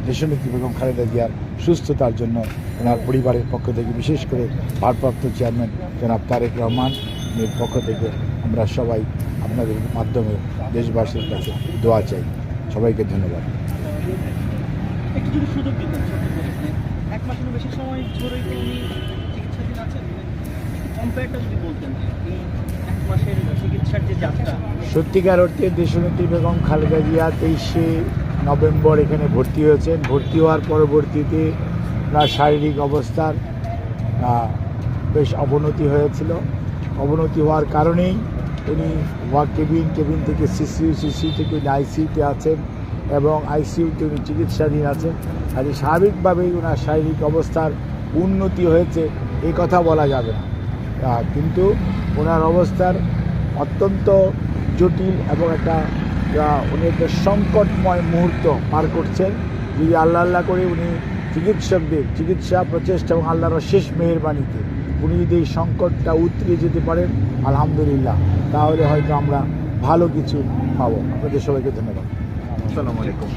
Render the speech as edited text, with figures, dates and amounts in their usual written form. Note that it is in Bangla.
দেশনেত্রী বেগম খালেদা জিয়ার সুস্থতার জন্য ওনার পরিবারের পক্ষ থেকে, বিশেষ করে ভারপ্রাপ্ত চেয়ারম্যান জনাব তারেক রহমানের পক্ষ থেকে আমরা সবাই আপনাদের মাধ্যমে দেশবাসীর কাছে দোয়া চাই। সবাইকে ধন্যবাদ। একটু যদি সুযোগ দিতেন, সত্যি করে, এক মাসেরও বেশি সময় ধরেই তো উনি চিকিৎসাধীন আছেন, কম্পেয়ারটা যদি বলতেন এই এক মাসের চিকিৎসার যে যাত্রা। সত্যিকার অর্থে দেশনেত্রী বেগম খালেদা জিয়া 23শে নভেম্বর এখানে ভর্তি হয়েছেন। ভর্তি হওয়ার পরবর্তীতে ওনার শারীরিক অবস্থার বেশ অবনতি হয়েছিল। অবনতি হওয়ার কারণেই উনি কেবিন থেকে সিসিউ থেকে আইসিইউতে আছেন এবং আইসিইউতে উনি চিকিৎসাধীন আছেন। আর স্বাভাবিকভাবেই ওনার শারীরিক অবস্থার উন্নতি হয়েছে এই কথা বলা যাবে না, কিন্তু ওনার অবস্থার অত্যন্ত জটিল এবং উনি একটা সংকটময় মুহূর্ত পার করছেন। যদি আল্লাহ করে উনি চিকিৎসকদের চিকিৎসা প্রচেষ্টা এবং আল্লাহর শেষ মেহেরবানিতে উনি যদি এই সংকটটা উতরে যেতে পারেন আলহামদুলিল্লাহ, তাহলে হয়তো আমরা ভালো কিছু পাবো। আপনাদের সবাইকে ধন্যবাদ। আসসালামু আলাইকুম।